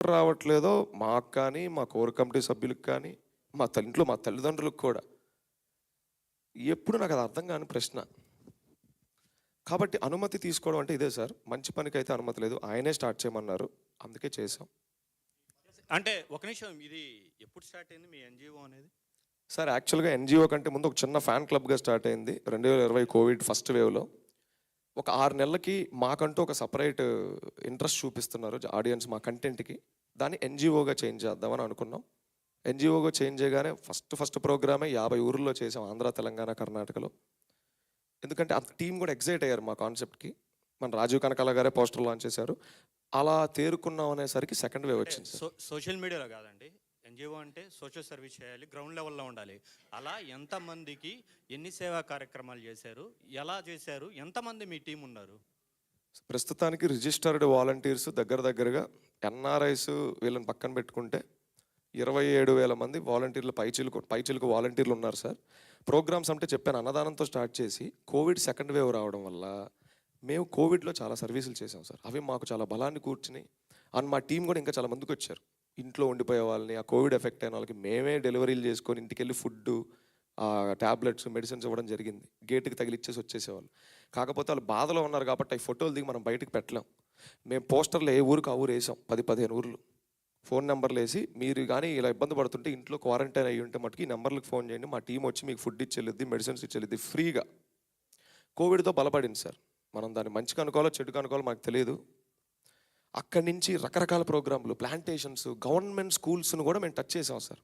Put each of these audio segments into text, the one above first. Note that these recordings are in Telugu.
గుర్తు రావట్లేదో మాకు కానీ, మా కోర్ కమిటీ సభ్యులకు కానీ, ఇంట్లో మా తల్లిదండ్రులకు కూడా ఎప్పుడు నాకు అది అర్థం కాని ప్రశ్న. కాబట్టి అనుమతి తీసుకోవడం అంటే ఇదే సార్. మంచి పనికైతే అనుమతి లేదు, ఆయనే స్టార్ట్ చేయమన్నారు, అందుకే చేసాం. అంటే ఒక నిమిషం, ఇది ఎప్పుడు స్టార్ట్ అయింది మీ ఎన్జిఓ అనేది? సార్ యాక్చువల్గా ఎన్జిఓ కంటే ముందు ఒక చిన్న ఫ్యాన్ క్లబ్గా స్టార్ట్ అయింది 2020 కోవిడ్ ఫస్ట్ వేవ్లో. ఒక 6 నెలలకి మాకంటూ ఒక సపరేట్ ఇంట్రెస్ట్ చూపిస్తున్నారు ఆడియన్స్ మా కంటెంట్కి. దాన్ని ఎన్జిఓగా చేంజ్ చేద్దామని అనుకున్నాం. ఎన్జిఓగా చేంజ్ చేయగానే ఫస్ట్ ప్రోగ్రామే 50 ఊర్లో చేసాం, ఆంధ్ర, తెలంగాణ, కర్ణాటకలో. ఎందుకంటే అంత టీం కూడా ఎగ్జైట్ అయ్యారు మా కాన్సెప్ట్కి. మన రాజీవ్ కనకాల గారే పోస్టర్ లాంచ్ చేశారు. అలా తేరుకున్నాం అనేసరికి సెకండ్ వేవ్ వచ్చింది. సోషల్ మీడియాలో కాదండి, ఎన్జిఓ అంటే సోషల్ సర్వీస్ చేయాలి, గ్రౌండ్ లెవెల్లో ఉండాలి. అలా ఎంతమందికి ఎన్ని సేవా కార్యక్రమాలు చేశారు, ఎలా చేశారు, ఎంతమంది మీ టీం ఉన్నారు? ప్రస్తుతానికి రిజిస్టర్డ్ వాలంటీర్స్ దగ్గరగా ఎన్ఆర్ఐస్ వీళ్ళని పక్కన పెట్టుకుంటే 27,000 మంది వాలంటీర్లు, పైచిలుకు వాలంటీర్లు ఉన్నారు సార్. ప్రోగ్రామ్స్ అంటే చెప్పాను, అన్నదానంతో స్టార్ట్ చేసి కోవిడ్ సెకండ్ వేవ్ రావడం వల్ల మేము కోవిడ్లో చాలా సర్వీసులు చేసాం సార్. అవి మాకు చాలా బలాన్ని కూర్చుని. అండ్ మా టీం కూడా ఇంకా చాలా మందికి వచ్చారు. ఇంట్లో ఉండిపోయే వాళ్ళని, ఆ కోవిడ్ ఎఫెక్ట్ అయిన వాళ్ళకి మేమే డెలివరీలు చేసుకొని ఇంటికి వెళ్ళి ఫుడ్, ట్యాబ్లెట్స్, మెడిసిన్స్ ఇవ్వడం జరిగింది. గేటుకి తగిలిచ్చేసి వచ్చేసేవాళ్ళు. కాకపోతే వాళ్ళు బాధలో ఉన్నారు కాబట్టి అవి ఫోటోలు దిగి మనం బయటకు పెట్టలేం. మేము పోస్టర్లు ఏ ఊరికి ఆ ఊరు వేసాం, 10-15 ఊర్లు. ఫోన్ నెంబర్లు వేసి, మీరు కానీ ఇలా ఇబ్బంది పడుతుంటే, ఇంట్లో క్వారంటైన్ అయ్యి ఉంటే మటుకు ఈ నెంబర్లకు ఫోన్ చేయండి, మా టీం వచ్చి మీకు ఫుడ్ ఇచ్చేళ్ళిద్ది, మెడిసిన్స్ ఇచ్చేళ్ళిద్ది ఫ్రీగా. కోవిడ్తో బలపడింది సార్. మనం దాన్ని మంచిగా అనుకోవాలో చెడుగా అనుకోవాలో మాకు తెలియదు. అక్కడి నుంచి రకరకాల ప్రోగ్రాంలు, ప్లాంటేషన్స్, గవర్నమెంట్ స్కూల్స్ను కూడా మేము టచ్ చేసాం సార్.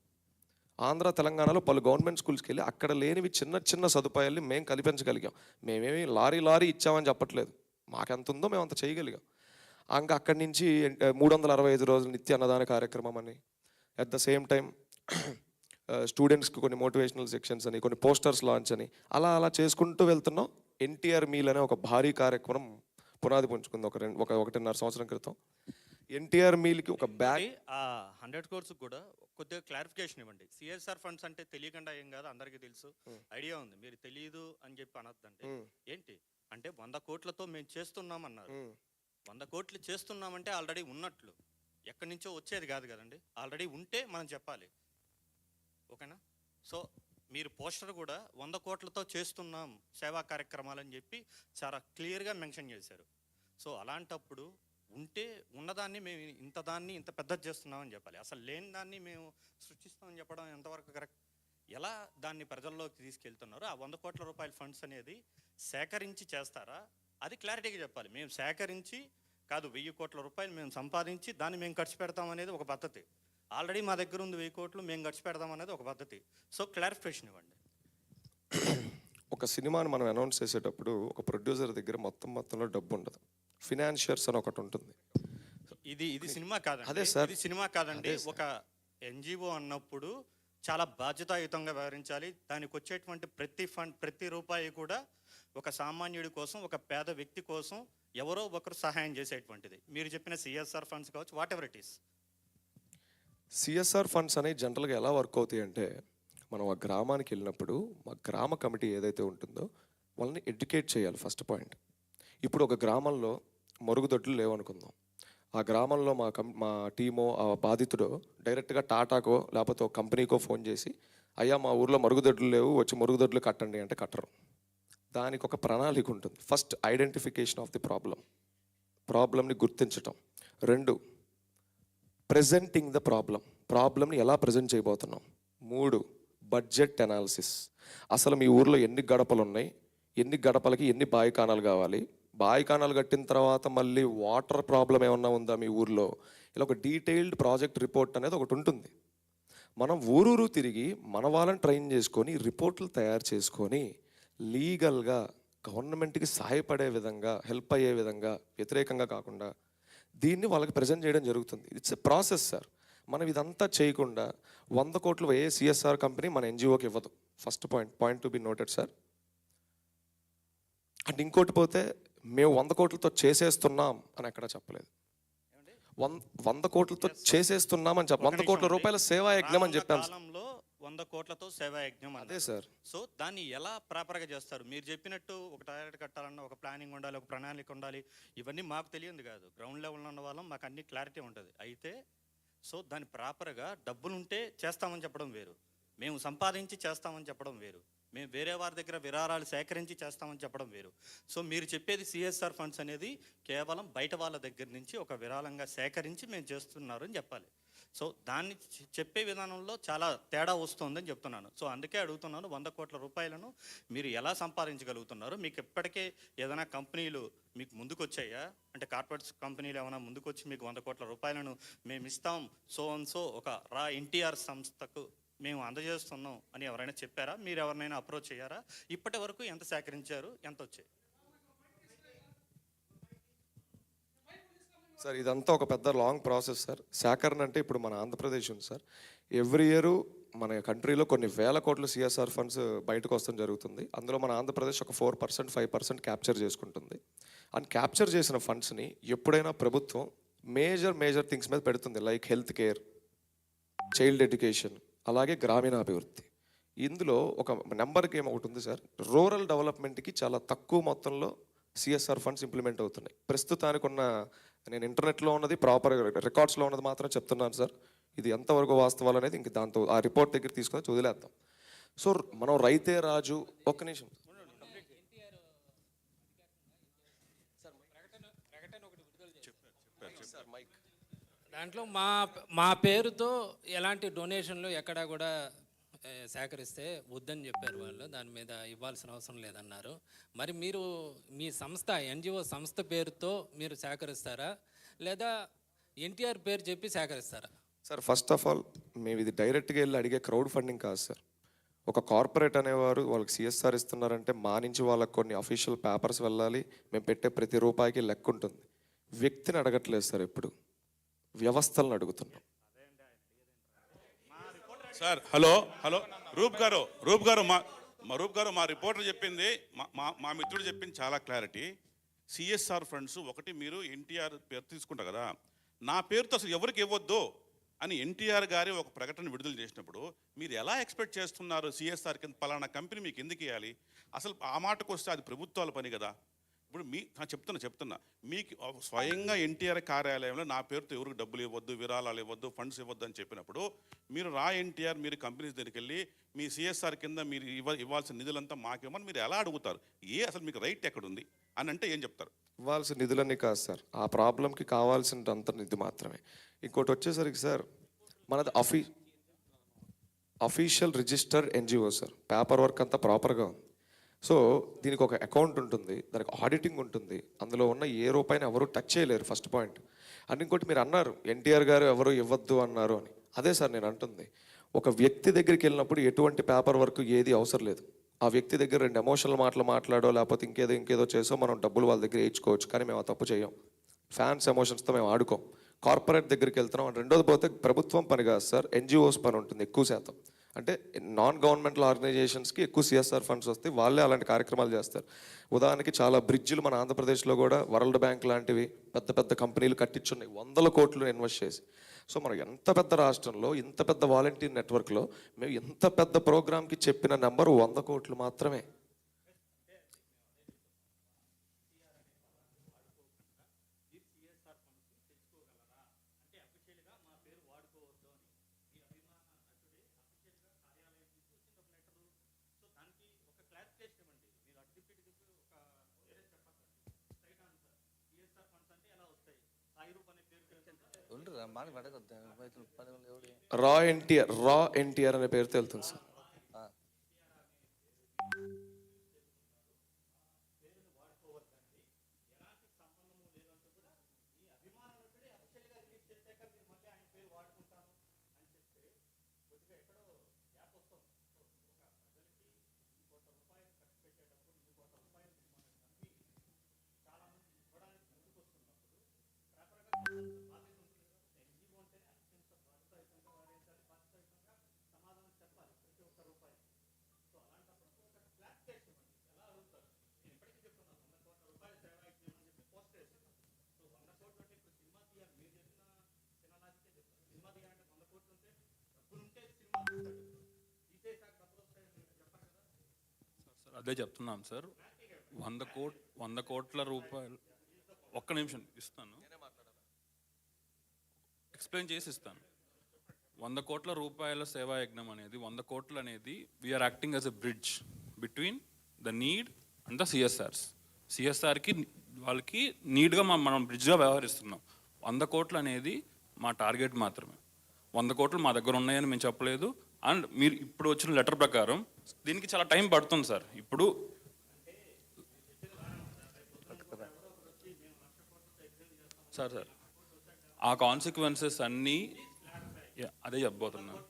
ఆంధ్ర, తెలంగాణలో పలు గవర్నమెంట్ స్కూల్స్కి వెళ్ళి అక్కడ లేనివి చిన్న సదుపాయాల్ని మేము కల్పించగలిగాం. మేమేమి లారీ ఇచ్చామని చెప్పట్లేదు, మాకెంత ఉందో మేము అంత చేయగలిగాం. ఇంకా అక్కడి నుంచి 365 రోజులు నిత్య అన్నదాన కార్యక్రమం అని, అట్ ద సేమ్ టైం స్టూడెంట్స్కి కొన్ని మోటివేషనల్ సెక్షన్స్ అని, కొన్ని పోస్టర్స్ లాంచ్ అని, అలా చేసుకుంటూ వెళ్తున్నాం. ఎన్టీఆర్ మీల్ అనే ఒక భారీ కార్యక్రమం పునాది పుంజుకుంది 1.5 సంవత్సరం క్రితం. ఎన్టీఆర్ మీల్కి ఒక బ్యాగ్. 100 crores కూడా కొద్దిగా క్లారిఫికేషన్ ఇవ్వండి. సిఎస్ఆర్ ఫండ్స్ అంటే తెలియకుండా ఏం కాదు, అందరికీ తెలుసు, ఐడియా ఉంది. మీరు తెలియదు అని చెప్పి అనొద్దండి. ఏంటి అంటే 100 కోట్లతో మేము చేస్తున్నాం అన్నారు. 100 కోట్లు చేస్తున్నామంటే ఆల్రెడీ ఉన్నట్లు, ఎక్కడి నుంచో వచ్చేది కాదు కదండి. ఆల్రెడీ ఉంటే మనం చెప్పాలి, ఓకేనా? సో మీరు పోస్టర్ కూడా 100 కోట్లతో చేస్తున్నాం సేవా కార్యక్రమాలని చెప్పి చాలా క్లియర్గా మెన్షన్ చేశారు. సో అలాంటప్పుడు ఉంటే ఉన్నదాన్ని మేము ఇంత పెద్దది చేస్తున్నామని చెప్పాలి. అసలు లేని దాన్ని మేము సృష్టిస్తామని చెప్పడం ఎంతవరకు కరెక్ట్? ఎలా దాన్ని ప్రజల్లోకి తీసుకెళ్తున్నారు? ఆ 100 కోట్ల రూపాయల ఫండ్స్ అనేది సేకరించి చేస్తారా? అది క్లారిటీగా చెప్పాలి. మేము సేకరించి కాదు, 1000 కోట్ల రూపాయలు మేము సంపాదించి దాన్ని మేము ఖర్చు పెడతాం అనేది ఒక పద్ధతి. ఆల్రెడీ మా దగ్గర ఉంది 1000 కోట్లు, మేము ఖర్చు పెడదాం అనేది ఒక పద్ధతి. సో క్లారిఫికేషన్ ఇవ్వండి. ఒక సినిమాని మనం అనౌన్స్ చేసేటప్పుడు ఒక ప్రొడ్యూసర్ దగ్గర మొత్తంలో డబ్బు ఉండదు, ఫినాన్షియర్స్ అని ఒకటి ఉంటుంది. ఇది సినిమా కాదండి. అదే సార్, ఇది సినిమా కాదండి. ఒక ఎన్జిఓ అన్నప్పుడు చాలా బాధ్యతాయుతంగా వ్యవహరించాలి. దానికి వచ్చేటువంటి ప్రతి రూపాయి కూడా ఒక సామాన్యుడి కోసం, ఒక పేద వ్యక్తి కోసం ఎవరో ఒకరు సహాయం చేసేటువంటిది. మీరు చెప్పిన సిఎస్ఆర్ ఫండ్స్ కావచ్చు, what ever it is. CSR funds అనేవి జనరల్గా ఎలా వర్క్ అవుతాయి అంటే, మనం ఆ గ్రామానికి వెళ్ళినప్పుడు మా గ్రామ కమిటీ ఏదైతే ఉంటుందో వాళ్ళని ఎడ్యుకేట్ చేయాలి. First point. ఇప్పుడు ఒక గ్రామంలో మరుగుదొడ్లు లేవనుకుందాం. ఆ గ్రామంలో మా టీమో, ఆ బాధితుడో డైరెక్ట్గా టాటాకో లేకపోతే ఒక కంపెనీకో ఫోన్ చేసి, అయ్యా మా ఊర్లో మరుగుదొడ్లు లేవు, వచ్చి మరుగుదొడ్లు కట్టండి అంటే కట్టరు. దానికి ఒక ప్రణాళిక ఉంటుంది. ఫస్ట్ ఐడెంటిఫికేషన్ ఆఫ్ ది ప్రాబ్లమ్ని గుర్తించటం. 2 ప్రెజెంటింగ్ ద ప్రాబ్లమ్ని ఎలా ప్రజెంట్ చేయబోతున్నాం. 3 బడ్జెట్ అనాలిసిస్. అసలు మీ ఊర్లో ఎన్ని గడపలు ఉన్నాయి, ఎన్ని గడపలకి ఎన్ని బాయికానాలు కావాలి, బాయికానాలు కట్టిన తర్వాత మళ్ళీ వాటర్ ప్రాబ్లం ఏమన్నా ఉందా మీ ఊర్లో, ఇలా ఒక డీటెయిల్డ్ ప్రాజెక్ట్ రిపోర్ట్ అనేది ఒకటి ఉంటుంది. మనం ఊరూరు తిరిగి మన వాళ్ళని ట్రైన్ చేసుకొని రిపోర్ట్లు తయారు చేసుకొని లీగల్గా గవర్నమెంట్కి సహాయపడే విధంగా, హెల్ప్ అయ్యే విధంగా, వ్యతిరేకంగా కాకుండా దీన్ని వాళ్ళకి ప్రజెంట్ చేయడం జరుగుతుంది. It's a process sir. మనం ఇదంతా చేయకుండా 100 కోట్లు ఏ సిఎస్ఆర్ కంపెనీ మన ఎన్జిఓకి ఇవ్వదు. First point to be noted sir. And ఇంకోటి పోతే, మేము 100 కోట్లతో చేసేస్తున్నాం అని ఎక్కడ చెప్పలేదు. 100 కోట్లతో చేసేస్తున్నాం అని 100 కోట్ల రూపాయల సేవా యజ్ఞం అని చెప్పాను. 100 కోట్లతో సేవా యజ్ఞం అదే సార్. సో దాన్ని ఎలా ప్రాపర్గా చేస్తారు? మీరు చెప్పినట్టు ఒక టాయిలెట్ కట్టాలన్నా ఒక ప్లానింగ్ ఉండాలి, ఒక ప్రణాళిక ఉండాలి. ఇవన్నీ మాకు తెలియదు కాదు, గ్రౌండ్ లెవెల్లో ఉన్న వాళ్ళం, మాకు అన్ని క్లారిటీ ఉంటుంది. అయితే సో దాని ప్రాపర్గా డబ్బులుంటే చేస్తామని చెప్పడం వేరు, మేము సంపాదించి చేస్తామని చెప్పడం వేరు, మేము వేరే వారి దగ్గర విరాళాలు సేకరించి చేస్తామని చెప్పడం వేరు. సో మీరు చెప్పేది సిఎస్ఆర్ ఫండ్స్ అనేది కేవలం బయట వాళ్ళ దగ్గర నుంచి ఒక విరాళంగా సేకరించి మేము చేస్తున్నారు అని చెప్పాలి. సో దాన్ని చెప్పే విధానంలో చాలా తేడా వస్తుందని చెప్తున్నాను. సో అందుకే అడుగుతున్నాను, 100 కోట్ల రూపాయలను మీరు ఎలా సంపాదించగలుగుతున్నారు? మీకు ఇప్పటికే ఏదైనా కంపెనీలు మీకు ముందుకు వచ్చాయా? అంటే కార్పొరేట్స్ కంపెనీలు ఏమైనా ముందుకు వచ్చి మీకు 100 కోట్ల రూపాయలను మేము ఇస్తాం సో ఒక రా ఎన్టీఆర్ సంస్థకు మేము అందజేస్తున్నాం అని ఎవరైనా చెప్పారా? మీరు ఎవరినైనా అప్రోచ్ అయ్యారా? ఇప్పటి వరకు ఎంత సేకరించారు, ఎంత వచ్చాయి? సార్ ఇదంతా ఒక పెద్ద లాంగ్ ప్రాసెస్ సార్. సేకరణ అంటే ఇప్పుడు మన ఆంధ్రప్రదేశ్ ఉంది సార్, ఎవ్రీ ఇయర్ మన కంట్రీలో కొన్ని వేల కోట్లు సిఎస్ఆర్ ఫండ్స్ బయటకు వస్తాం జరుగుతుంది. అందులో మన ఆంధ్రప్రదేశ్ ఒక 4% 5% క్యాప్చర్ చేసుకుంటుంది. అండ్ క్యాప్చర్ చేసిన ఫండ్స్ని ఎప్పుడైనా ప్రభుత్వం మేజర్ థింగ్స్ మీద పెడుతుంది, like health care, child education, అలాగే గ్రామీణాభివృద్ధి. ఇందులో ఒక నెంబర్కి ఒకటి ఉంది సార్, రూరల్ డెవలప్మెంట్కి చాలా తక్కువ మొత్తంలో సిఎస్ఆర్ ఫండ్స్ ఇంప్లిమెంట్ అవుతున్నాయి. ప్రస్తుతానికి ఉన్న, నేను ఇంటర్నెట్లో ఉన్నది ప్రాపర్ రికార్డ్స్లో ఉన్నది మాత్రం చెప్తున్నాను సార్. ఇది ఎంతవరకు వాస్తవాలు అనేది ఇంక దాంతో ఆ రిపోర్ట్ దగ్గర తీసుకొని వదిలేద్దాం. సో మనం రైతే రాజు, ఒక్క నిమిషం దాంట్లో మా పేరుతో ఎలాంటి డొనేషన్లు ఎక్కడా కూడా సేకరిస్తే వద్దని చెప్పారు వాళ్ళు, దాని మీద ఇవ్వాల్సిన అవసరం లేదన్నారు. మరి మీరు మీ సంస్థ ఎన్జిఓ సంస్థ పేరుతో మీరు సేకరిస్తారా, లేదా ఎన్టీఆర్ పేరు చెప్పి సేకరిస్తారా? సార్ ఫస్ట్ ఆఫ్ ఆల్ మేము ఇది డైరెక్ట్గా వెళ్ళి అడిగే క్రౌడ్ ఫండింగ్ కాదు సార్. ఒక కార్పొరేట్ అనేవారు వాళ్ళకి సిఎస్ఆర్ ఇస్తున్నారంటే మా నుంచి వాళ్ళకి కొన్ని అఫీషియల్ పేపర్స్ వెళ్ళాలి, మేము పెట్టే ప్రతి రూపాయికి లెక్క ఉంటుంది. వ్యక్తిని అడగట్లేదు సార్, ఎప్పుడు వ్యవస్థలను అడుగుతున్నాం. సార్ హలో రూప్ గారు మా రిపోర్టర్ చెప్పింది, మా మిత్రుడు చెప్పింది చాలా క్లారిటీ. సిఎస్ఆర్ ఫండ్స్ ఒకటి మీరు ఎన్టీఆర్ పేరు తీసుకుంటారు కదా, నా పేరుతో అసలు ఎవరికి ఇవ్వద్దు అని ఎన్టీఆర్ గారి ఒక ప్రకటన విడుదల చేసినప్పుడు మీరు ఎలా ఎక్స్పెక్ట్ చేస్తున్నారు సిఎస్ఆర్ కింద పలానా కంపెనీ మీకు ఎందుకు ఇవ్వాలి? అసలు ఆ మాటకు వస్తే అది ప్రభుత్వాల పని కదా. ఇప్పుడు చెప్తున్నా మీకు స్వయంగా ఎన్టీఆర్ కార్యాలయంలో నా పేరుతో ఎవరికి డబ్బులు ఇవ్వద్దు, విరాళాలు ఇవ్వద్దు, ఫండ్స్ ఇవ్వద్దు అని చెప్పినప్పుడు మీరు ఎన్టీఆర్ మీరు కంపెనీస్ దగ్గరికి వెళ్ళి మీ సిఎస్ఆర్ కింద మీరు ఇవ్వాల్సిన నిధులంతా మాకేమని మీరు ఎలా అడుగుతారు? అసలు మీకు రైట్ ఎక్కడుంది అని అంటే ఏం చెప్తారు? ఇవ్వాల్సిన నిధులన్నీ కాదు సార్, ఆ ప్రాబ్లంకి కావాల్సినంత నిధి మాత్రమే. ఇంకోటి వచ్చేసరికి సార్, మనది official registered NGO sir, paper work అంతా ప్రాపర్గా ఉంది. సో దీనికి ఒక అకౌంట్ ఉంటుంది, దానికి ఆడిటింగ్ ఉంటుంది, అందులో ఉన్న ఏ రూపాయిని ఎవరు టచ్ చేయలేరు, ఫస్ట్ పాయింట్. అండ్ ఇంకోటి మీరు అన్నారు ఎన్టీఆర్ గారు ఎవరు ఇవ్వద్దు అన్నారు అని, అదే సార్ నేను అంటుంది. ఒక వ్యక్తి దగ్గరికి వెళ్ళినప్పుడు ఎటువంటి పేపర్ వర్క్ ఏది అవసరం లేదు. ఆ వ్యక్తి దగ్గర 2 ఎమోషనల్ మాటలు మాట్లాడో లేకపోతే ఇంకేదో చేసో మనం డబ్బులు వాళ్ళ దగ్గర వేయించుకోవచ్చు, కానీ మేము ఆ తప్పు చేయం. ఫ్యాన్స్ ఎమోషన్స్తో మేము ఆడుకోం. కార్పొరేట్ దగ్గరికి వెళ్తున్నాం. రెండోది పోతే ప్రభుత్వం పని కాదు సార్, ఎన్జిఓస్ పని ఉంటుంది ఎక్కువ శాతం. అంటే నాన్ గవర్నమెంటల్ ఆర్గనైజేషన్స్కి ఎక్కువ సిఎస్ఆర్ ఫండ్స్ వస్తాయి, వాళ్ళే అలాంటి కార్యక్రమాలు చేస్తారు. ఉదాహరణకి చాలా బ్రిడ్జిలు మన ఆంధ్రప్రదేశ్లో కూడా వరల్డ్ బ్యాంక్ లాంటివి పెద్ద కంపెనీలు కట్టించున్నాయి 100 కోట్లు ఇన్వెస్ట్ చేసి. సో మనం ఎంత పెద్ద రాష్ట్రంలో ఇంత పెద్ద వాలంటీర్ నెట్వర్క్లో మేము ఎంత పెద్ద ప్రోగ్రామ్కి చెప్పిన నెంబర్ 100 కోట్లు మాత్రమే. రా ఎన్టీఆర్ అనే పేరుతో వెళ్తుంది సార్. అదే చెప్తున్నాం సార్, 100 కోట్ల రూపాయలు. ఒక్క నిమిషం ఇస్తాను, ఎక్స్ప్లెయిన్ చేసి ఇస్తాను. 100 కోట్ల రూపాయల సేవా యజ్ఞం అనేది 100 కోట్లు అనేది we're acting as a bridge between the need and the CSRs. సిఎస్ఆర్కి వాళ్ళకి నీడ్గా మనం బ్రిడ్జ్గా వ్యవహరిస్తున్నాం. 100 కోట్లు అనేది మా టార్గెట్ మాత్రమే. 100 కోట్లు మా దగ్గర ఉన్నాయని మేము చెప్పలేదు. అండ్ మీరు ఇప్పుడు వచ్చిన లెటర్ ప్రకారం దీనికి చాలా టైం పడుతుంది సార్. ఇప్పుడు సార్ ఆ కాన్సిక్వెన్సెస్ అన్నీ అదే చెప్పబోతున్నాను.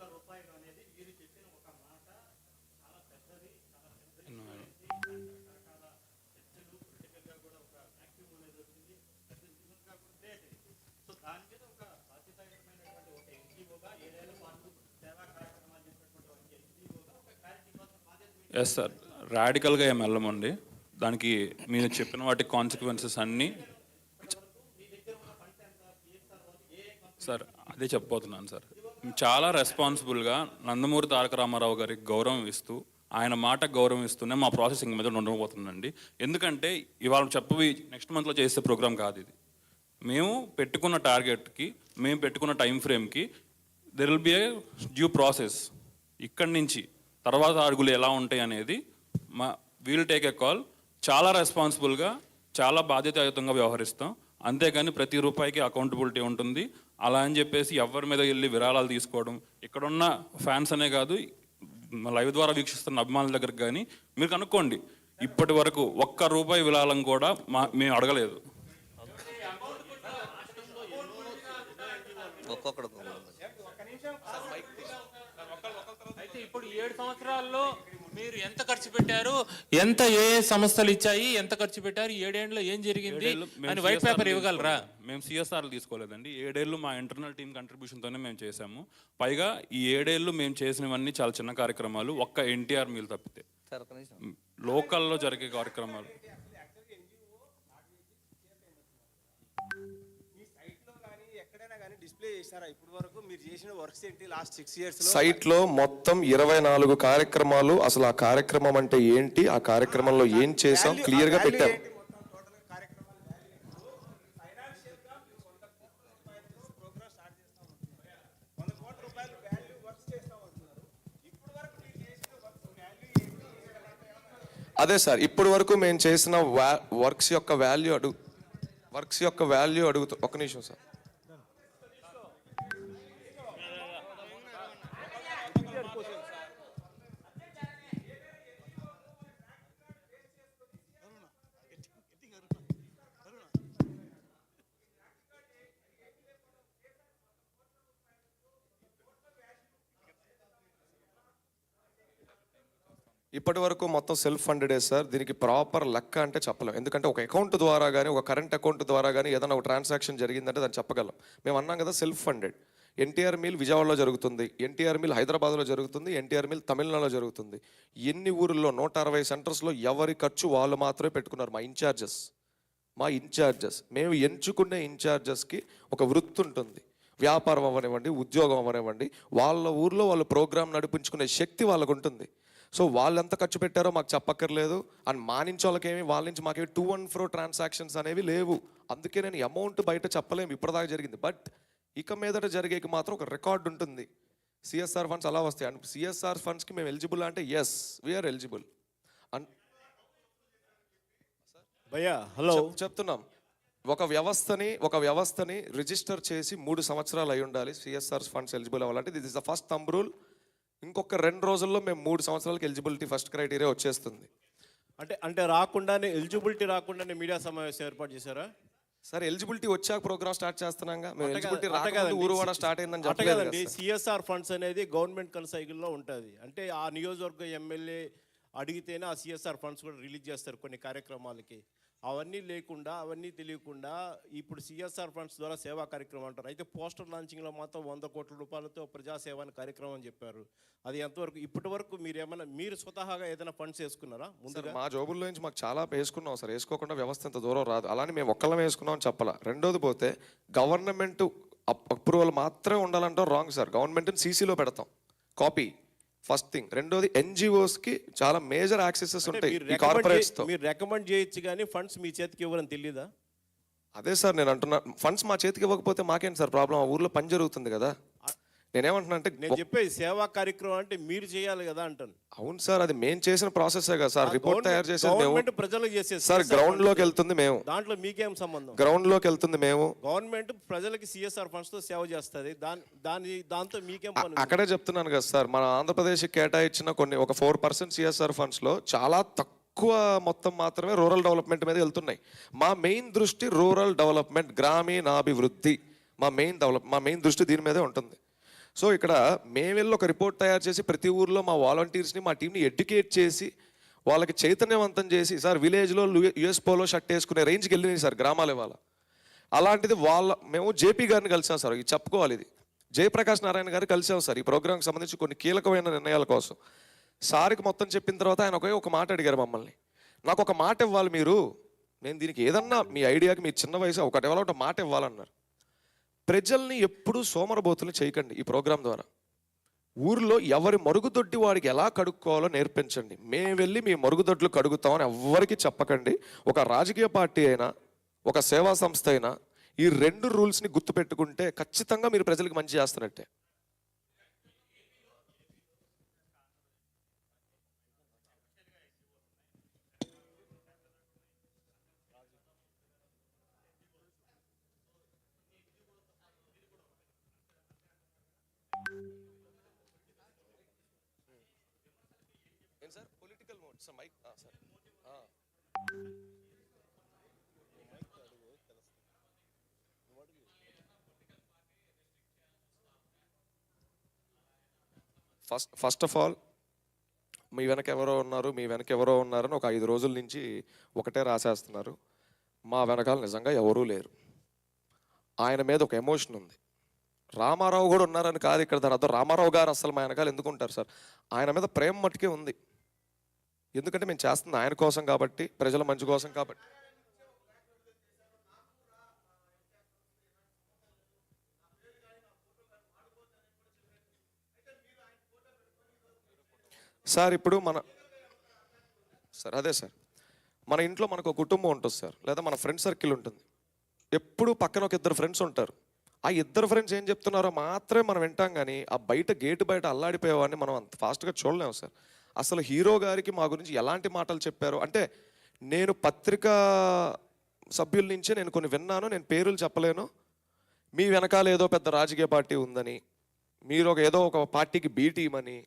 ఎస్ సార్, రాడికల్గా ఏం వెళ్ళమండి. దానికి మీరు చెప్పిన వాటి కాన్సిక్వెన్సెస్ అన్నీ సార్ అదే చెప్పబోతున్నాను సార్. చాలా రెస్పాన్సిబుల్గా నందమూరి తారక రామారావు గారికి గౌరవం ఇస్తూ, ఆయన మాట గౌరవం ఇస్తూనే మా ప్రాసెసింగ్ మీద ఉండబోతుందండి. ఎందుకంటే ఇవాళ చెప్పవి నెక్స్ట్ మంత్లో చేసే ప్రోగ్రామ్ కాదు ఇది. మేము పెట్టుకున్న టార్గెట్కి, మేము పెట్టుకున్న టైం ఫ్రేమ్కి there will be a due process. ఇక్కడి నుంచి తర్వాత అడుగులు ఎలా ఉంటాయి అనేది వీల్ టేక్ ఎ కాల్. చాలా రెస్పాన్సిబుల్గా, చాలా బాధ్యతాయుతంగా వ్యవహరిస్తాం. అంతేగాని ప్రతి రూపాయికి అకౌంటబిలిటీ ఉంటుంది. అలా అని చెప్పేసి ఎవరి మీద వెళ్ళి విరాళాలు తీసుకోవడం, ఇక్కడున్న ఫ్యాన్స్ అనే కాదు, లైవ్ ద్వారా వీక్షిస్తున్న అభిమానుల దగ్గరకు కానీ మీరు కనుక్కోండి, ఇప్పటి వరకు ₹1 విరాళం కూడా మేము అడగలేదు. అయితే ఇప్పుడు 7 సంవత్సరాల్లో మీరు ఎంత ఖర్చు పెట్టారు, ఎంత ఏ సంస్థలు ఇచ్చాయి, ఎంత ఖర్చు పెట్టారు, 7 ఏళ్ళలో ఏం జరిగింది అని వైట్ పేపర్ ఇవ్వగలరా? మేము సిఎస్ఆర్లు తీసుకోలేదండి. 7 ఏళ్ళు మా ఇంటర్నల్ టీమ్ కంట్రిబ్యూషన్తోనే మేము చేసాము. పైగా ఈ 7 ఏళ్ళు మేము చేసినవన్నీ చాలా చిన్న కార్యక్రమాలు, ఒక్క ఎన్టీఆర్ మీల్ తప్పితే లోకల్లో జరిగే కార్యక్రమాలు. సైట్ లో మొత్తం 24 కార్యక్రమాలు. అసలు ఆ కార్యక్రమం అంటే ఏంటి, ఆ కార్యక్రమంలో ఏం చేసాం క్లియర్ గా పెట్టాం. అదే సార్, ఇప్పటి వరకు మేము చేసిన వర్క్స్ యొక్క వాల్యూ అడుగుతూ ఒక్క నిమిషం సార్. ఇప్పటి వరకు మొత్తం సెల్ఫ్ ఫండెడే సార్. దీనికి ప్రాపర్ లెక్క అంటే చెప్పలేం. ఎందుకంటే ఒక అకౌంట్ ద్వారా కానీ, ఒక కరెంట్ అకౌంట్ ద్వారా కానీ ఏదైనా ఒక ట్రాన్సాక్షన్ జరిగిందంటే దాన్ని చెప్పగలం. మేము అన్నాం కదా సెల్ఫ్ ఫండెడ్. ఎన్టీఆర్ మీల్ విజయవాడలో జరుగుతుంది, ఎన్టీఆర్ మీల్ హైదరాబాద్లో జరుగుతుంది, ఎన్టీఆర్ మీల్ తమిళనాడులో జరుగుతుంది. ఎన్ని ఊరుల్లో 160 సెంటర్స్లో ఎవరి ఖర్చు వాళ్ళు మాత్రమే పెట్టుకున్నారు. మా ఇన్ఛార్జెస్ మేము ఎంచుకునే ఇన్ఛార్జెస్కి ఒక వృత్తి ఉంటుంది. వ్యాపారం అవ్వనివ్వండి, ఉద్యోగం అవ్వనివ్వండి, వాళ్ళ ఊర్లో వాళ్ళు ప్రోగ్రామ్ నడిపించుకునే శక్తి వాళ్ళకు ఉంటుంది. సో వాళ్ళు ఎంత ఖర్చు పెట్టారో మాకు చెప్పక్కర్లేదు. అండ్ మా నుంచి వాళ్ళకేమి, వాళ్ళ నుంచి మాకేమి 2 and 4 ట్రాన్సాక్షన్స్ అనేవి లేవు. అందుకే నేను అమౌంట్ బయట చెప్పలేము ఇప్పటిదాకా జరిగింది. బట్ ఇక మీదట జరిగేకి మాత్రం ఒక రికార్డు ఉంటుంది. సిఎస్ఆర్ ఫండ్స్ అలా వస్తాయి. అండ్ సిఎస్ఆర్ ఫండ్స్కి మేము ఎలిజిబుల్ అంటే ఎస్, వీఆర్ ఎలిజిబుల్. భయ్యా హలో చెప్తున్నాం. ఒక వ్యవస్థని రిజిస్టర్ చేసి 3 సంవత్సరాలు అయి ఉండాలి సిఎస్ఆర్ ఫండ్స్ ఎలిజిబుల్ అవ్వాలంటే. This is the first thumb rule. ఇంకొక 2 రోజుల్లో మేము 3 సంవత్సరాలకి ఎలిజిబిలిటీ ఫస్ట్ క్రైటీరియా వచ్చేస్తుంది. అంటే రాకుండానే, ఎలిజిబిలిటీ రాకుండానే మీడియా సమావేశం ఏర్పాటు చేశారా సార్? ఎలిజిబిలిటీ వచ్చాక ప్రోగ్రామ్ స్టార్ట్ చేస్తున్నాగా. మేము ఎలిజిబిలిటీ రాకముందు ఊరువాడ స్టార్ట్ అయిందని చెప్పలేదండి. సిఎస్ఆర్ ఫండ్స్ అనేది గవర్నమెంట్ కన్సైకిల్లో ఉంటుంది. అంటే ఆ నియోజకవర్గ ఎమ్మెల్యే అడిగితేనే ఆ సిఎస్ఆర్ ఫండ్స్ కూడా రిలీజ్ చేస్తారు కొన్ని కార్యక్రమాలకి. అవన్నీ తెలియకుండా ఇప్పుడు సిఎస్ఆర్ ఫండ్స్ ద్వారా సేవా కార్యక్రమం అంటారు. అయితే పోస్టర్ లాంచింగ్లో మాత్రం 100 కోట్ల రూపాయలతో ప్రజాసేవ అని కార్యక్రమం అని చెప్పారు. అది ఎంతవరకు, ఇప్పటి వరకు మీరు స్వతహాగా ఏదైనా ఫండ్స్ వేసుకున్నారా? ముందుగా మా జోబుల్లో నుంచి మాకు చాలా వేసుకున్నాం సార్. వేసుకోకుండా వ్యవస్థ ఇంత దూరం రాదు. అలానే మేము ఒక్కళ్ళం వేసుకున్నాం అని చెప్పాలా. రెండోది పోతే గవర్నమెంట్ అప్రూవల్ మాత్రమే ఉండాలంటాం. Wrong sir. గవర్నమెంట్ని సీసీలో పెడతాం కాపీ, ఫస్ట్ థింగ్. రెండోది ఎన్జిఓస్కి చాలా మేజర్ యాక్సెసెస్ ఉంటాయి కార్పొరేట్స్తో. మీరు రికమెండ్ చేయొచ్చు కానీ ఫండ్స్ మీ చేతికి ఇవ్వరని తెలీదా? అదే సార్ నేను అంటున్నా. ఫండ్స్ మా చేతికి ఇవ్వకపోతే మాకేంటి సార్ ప్రాబ్లం? ఆ ఊర్లో పని జరుగుతుంది కదా. నేనేమంటున్నా అంటే నేను చెప్పేది సేవా కార్యక్రమం అంటే మీరు చేయాలి కదా అంటాను. అవును సార్, అది మేము చేసిన ప్రాసెసే కదా సార్. రిపోర్ట్ తయారు చేసేది మేము. గవర్నమెంట్ ప్రజలకు చేసేది సార్ గ్రౌండ్ లోకి వెళ్తుంది మేము. దాంట్లో మీకేం సంబంధం? గ్రౌండ్ లోకి వెళ్తుంది మేము. గవర్నమెంట్ ప్రజలకి సిఎస్ఆర్ ఫండ్స్ తో సేవ చేస్తుంది. దాంతో మీకేం పని? అక్కడే చెప్తున్నాను కదా సార్, మన ఆంధ్రప్రదేశ్ కేటాయించిన ఒక 4% సిఎస్ఆర్ ఫండ్స్ లో చాలా తక్కువ మొత్తం మాత్రమే రూరల్ డెవలప్మెంట్ మీద వెళ్తున్నాయి. మా మెయిన్ దృష్టి రూరల్ డెవలప్మెంట్, గ్రామీణాభివృద్ధి. మా మెయిన్ దృష్టి దీని మీదే ఉంటుంది. సో ఇక్కడ మేము వెళ్ళి ఒక రిపోర్ట్ తయారు చేసి ప్రతి ఊర్లో మా వాలంటీర్స్ని, మా టీంని ఎడ్యుకేట్ చేసి వాళ్ళకి చైతన్యవంతం చేసి, సార్ విలేజ్లో యుఎస్ పోలో షర్ట్ వేసుకునే రేంజ్కి వెళ్ళినాయి సార్ గ్రామాల ఇవాళ. అలాంటిది మేము జేపీ గారిని కలిసాం సార్. ఇది చెప్పుకోవాలి, ఇది జయప్రకాష్ నారాయణ గారు కలిసాం సార్ ఈ ప్రోగ్రామ్కి సంబంధించి కొన్ని కీలకమైన నిర్ణయాల కోసం. సార్కి మొత్తం చెప్పిన తర్వాత ఆయన ఒక మాట అడిగారు మమ్మల్ని, నాకు ఒక మాట ఇవ్వాలి మీరు, నేను దీనికి ఏదన్నా మీ ఐడియాకి మీ చిన్న వయసు ఒకటి మాట ఇవ్వాలన్నారు. ప్రజల్ని ఎప్పుడూ సోమరబోతులు చేయకండి. ఈ ప్రోగ్రాం ద్వారా ఊర్లో ఎవరి మరుగుదొడ్డి వాడికి ఎలా కడుక్కోవాలో నేర్పించండి. మేము వెళ్ళి మీ మరుగుదొడ్లు కడుగుతామని ఎవ్వరికి చెప్పకండి. ఒక రాజకీయ పార్టీ అయినా ఒక సేవా సంస్థ అయినా ఈ 2 రూల్స్ని గుర్తుపెట్టుకుంటే ఖచ్చితంగా మీరు ప్రజలకు మంచి చేస్తున్నట్టే. ఫస్ట్ ఆఫ్ ఆల్ మీ వెనక ఎవరో ఉన్నారని ఒక 5 రోజుల నుంచి ఒకటే రాసేస్తున్నారు. మా వెనకాల నిజంగా ఎవరూ లేరు. ఆయన మీద ఒక ఎమోషన్ ఉంది. రామారావు కూడా ఉన్నారని కాదు ఇక్కడ దాని అర్థం. రామారావు గారు అసలు మా వెనకాల ఎందుకు ఉంటారు సార్? ఆయన మీద ప్రేమ మట్టుకే ఉంది. ఎందుకంటే మేము చేస్తుంది ఆయన కోసం కాబట్టి, ప్రజల మంచి కోసం కాబట్టి. సార్ ఇప్పుడు అదే సార్, మన ఇంట్లో మనకు ఒక కుటుంబం ఉంటుంది సార్, లేదా మన ఫ్రెండ్ సర్కిల్ ఉంటుంది. ఎప్పుడు పక్కన ఒక 2 ఫ్రెండ్స్ ఉంటారు. ఆ 2 ఫ్రెండ్స్ ఏం చెప్తున్నారో మాత్రమే మనం వింటాం, కానీ ఆ గేటు బయట అల్లాడిపోయేవాడిని మనం అంత ఫాస్ట్గా చూడలేము సార్. అసలు హీరో గారికి మా గురించి ఎలాంటి మాటలు చెప్పారు అంటే, నేను పత్రికా సభ్యుల నుంచే నేను కొన్ని విన్నాను, నేను పేర్లు చెప్పలేను. మీ వెనకాల ఏదో పెద్ద రాజకీయ పార్టీ ఉందని, మీరు ఏదో ఒక పార్టీకి బీ టీం అని,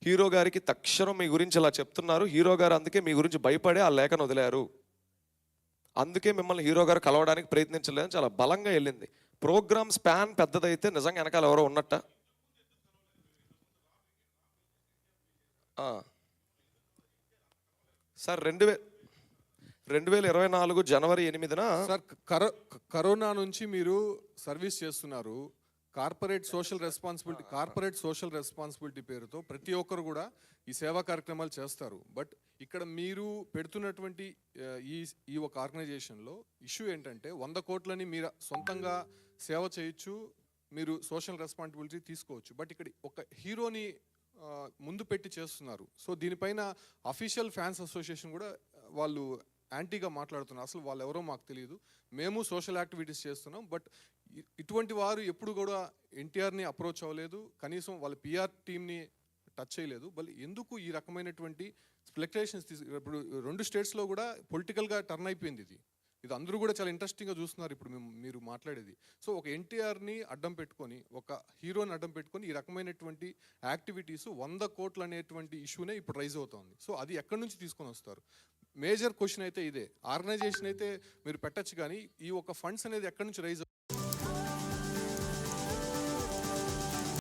హీరో గారికి తక్షణం మీ గురించి ఇలా చెప్తున్నారు, హీరో గారు అందుకే మీ గురించి భయపడే ఆ లేఖను వదిలారు, అందుకే మిమ్మల్ని హీరో గారు కలవడానికి ప్రయత్నించలేదని చాలా బలంగా వెళ్ళింది. ప్రోగ్రామ్ స్పాన్ పెద్దదైతే నిజంగా వెనకాల ఎవరో ఉన్నట్ట. సార్ 2024 జనవరి 8న సార్ కరోనా నుంచి మీరు సర్వీస్ చేస్తున్నారు. కార్పొరేట్ సోషల్ రెస్పాన్సిబిలిటీ పేరుతో ప్రతి ఒక్కరు కూడా ఈ సేవా కార్యక్రమాలు చేస్తారు. బట్ ఇక్కడ మీరు పెడుతున్నటువంటి ఈ ఒక ఆర్గనైజేషన్లో ఇష్యూ ఏంటంటే 100 కోట్లని మీరు సొంతంగా సేవ చేయొచ్చు, మీరు సోషల్ రెస్పాన్సిబిలిటీ తీసుకోవచ్చు. బట్ ఇక్కడ ఒక హీరోని ముందు పెట్టి చేస్తున్నారు. సో దీనిపైన అఫీషియల్ ఫ్యాన్స్ అసోసియేషన్ కూడా వాళ్ళు యాంటీగా మాట్లాడుతున్నారు. అసలు వాళ్ళు ఎవరో మాకు తెలియదు, మేము సోషల్ యాక్టివిటీస్ చేస్తున్నాం, బట్ ఇటువంటి వారు ఎప్పుడు కూడా ఎన్టీఆర్ని అప్రోచ్ అవ్వలేదు, కనీసం వాళ్ళ పిఆర్ టీమ్ని టచ్ చేయలేదు. మళ్ళీ ఎందుకు ఈ రకమైనటువంటి స్పెక్యులేషన్స్ ఇప్పుడు 2 స్టేట్స్లో కూడా పొలిటికల్గా టర్న్ అయిపోయింది ఇది అందరూ కూడా చాలా ఇంట్రెస్టింగ్గా చూస్తున్నారు ఇప్పుడు మీరు మాట్లాడేది. సో ఒక ఎన్టీఆర్ని అడ్డం పెట్టుకొని, ఒక హీరోని అడ్డం పెట్టుకొని ఈ రకమైనటువంటి యాక్టివిటీస్ 100 కోట్లు అనేటువంటి ఇష్యూనే ఇప్పుడు రైజ్ అవుతుంది. సో అది ఎక్కడి నుంచి తీసుకొని వస్తారు? మేజర్ క్వశ్చన్ అయితే ఇదే. ఆర్గనైజేషన్ అయితే మీరు పెట్టచ్చు, కానీ ఈ ఒక ఫండ్స్ అనేది ఎక్కడి నుంచి రైజ్